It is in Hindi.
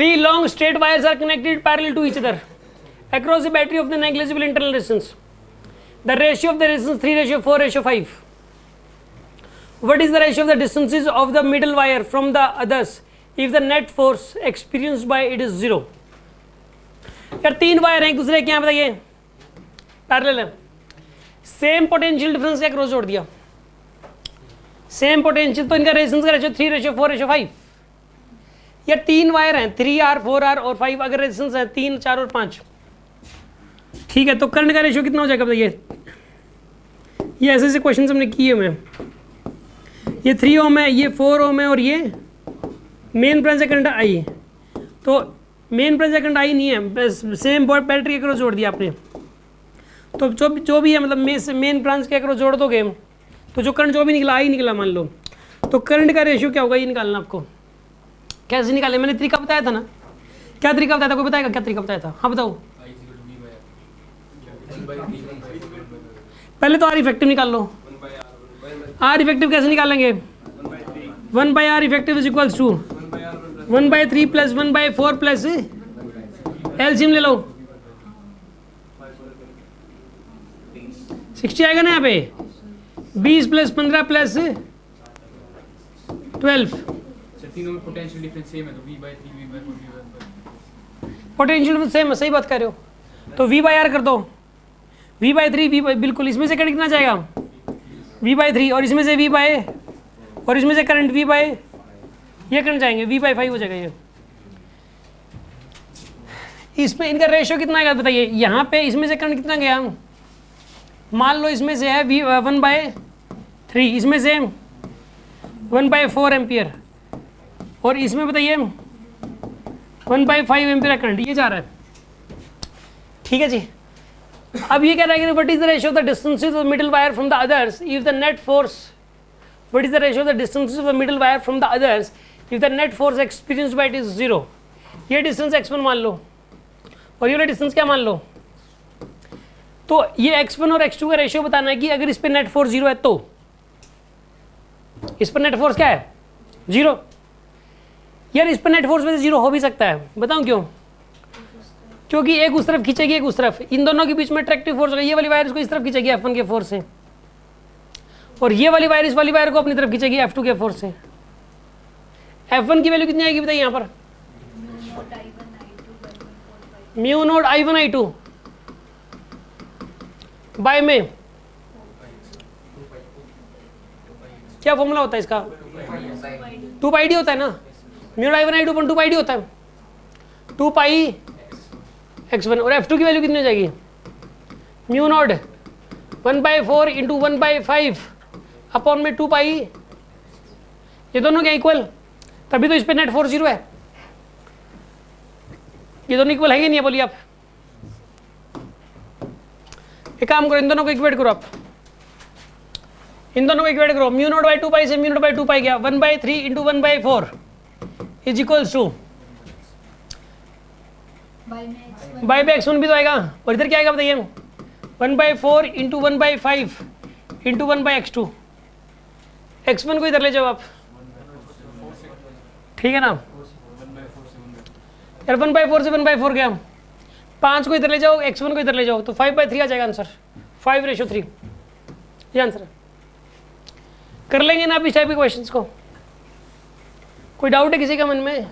3 long straight wires are connected parallel to each other across the battery of the negligible internal resistance. The ratio of the resistance 3:4:5. What is the ratio of the distances of the middle wire from the others if the net force experienced by it is 0? यार 3 वायर हैं एक दूसरे के, यहाँ बताइए पैरेलल है, सेम पोटेंशियल डिफरेंस के क्रॉस जोड़ दिया, सेम पोटेंशियल, तो इनका रेजिस्टेंस का रेशियो 3:4:5। यार 3 वायर हैं, 3R 4R और 5, अगर रेजिस्टेंस है 3 4 और 5, ठीक है, तो करंट का रेशियो कितना हो जाएगा बताइए। ये ऐसे ऐसे क्वेश्चन हमने किए हुए हैं। ये 3 ओम है, ये 4 ओम है और ये मेन ब्रांच करंट आई, तो मेन ब्रांच करंट आई नहीं है, सेम बैटरी के क्रॉस जोड़ दिया आपने, तो जो भी है मतलब मेन ब्रांच के क्रॉस जोड़ दोगे तो जो करंट जो भी निकला आई निकला मान लो, तो करंट का रेशियो क्या होगा ये निकालना आपको। कैसे निकाले, मैंने तरीका बताया था ना, क्या तरीका बताया था, कोई बताएगा क्या तरीका बताया था? हाँ बताओ। पहले तो आर इफेक्टिव निकाल लो। आर इफेक्टिव कैसे निकालेंगे? 1/r effective is equals to 1/3 plus 1/4 plus LCM ले लो, 60 आएगा ना यहाँ पे, 20 प्लस 15 प्लस 12। तीनों में पोटेंशियल डिफरेंस सेम है, तो V/3 V/4 V/5 potential difference same है, सही बात कर रहे हो, तो V/R कर दो, V/3 बिल्कुल, इसमें से करंट कितना जाएगा V/3 और इसमें से और इसमें से करंट ये करंट जाएंगे V/5 हो जाएगा ये। इसमें इनका रेशियो कितना आएगा बताइए। यहाँ पे इसमें से करंट कितना गया, मान लो इसमें से है 1/3, इसमें से 1/4 एम्पियर और इसमें बताइए 1/5 एम्पियर करंट ये जा रहा है, ठीक है जी। अब ये कह रहा है कि what is the ratio of the distances of middle wire from the others if the net force, what is the ratio of the distances of the middle wire from the others if the net force experienced bye it is 0। ये डिस्टेंस x1 मान लो और ये वाला डिस्टेंस क्या मान लो, तो ये x1 और x2 का रेशियो बताना है कि अगर इस पे नेट फोर्स 0 है तो इस पर नेट फोर्स क्या है 0। यार इस पर नेट फोर्स वैसे 0 हो भी सकता है, बताऊं क्यों? क्योंकि एक उस तरफ खींचेगी एक उस तरफ, इन दोनों के बीच में अट्रैक्टिव फोर्स होगा, ये वाली वायर इसको इस तरफ खींचेगी F1 के फोर्स से और ये वाली वायर इस वाली वायर को अपनी तरफ खींचेगी F2 के फोर्स से। F1 की वैल्यू कितनी आएगी बताइए यहाँ पर, mu naught I1 I2 bye में क्या फॉर्मूला होता है इसका, 2πd होता है ना, म्यू I1 I2 पर 2πd होता है, 2πx1 और F2 की वैल्यू कितनी हो जाएगी, म्यू नॉट 1/4 इंटू 1/5 अपॉन में 2π, ये दोनों क्या इक्वल, तभी तो इस पे नेट फोर्स 0 है। ये दोनों इक्वल है कि नहीं है बोलिए आप? एक काम करो, इन दोनों को इक्वेट करो आप, इन दोनों को इक्वेट करो, म्यू नॉट बाई 2π से म्यू नॉट बाई 2π गया 1/3 into 1/4 is equals two by में x1 भी तो आएगा और इधर क्या आएगा बताइए 1/4 इंटू 1/5 इंटू 1/x2। x1 को इधर ले जाओ आप, ठीक है ना यार, 1/4 से 1/4 गया, 5 को इधर ले जाओ, x1 को इधर ले जाओ, तो 5/3 आ जाएगा आंसर, 5:3 ये आंसर है। कर लेंगे ना आप इस टाइप के क्वेश्चंस को? कोई डाउट है किसी का मन में?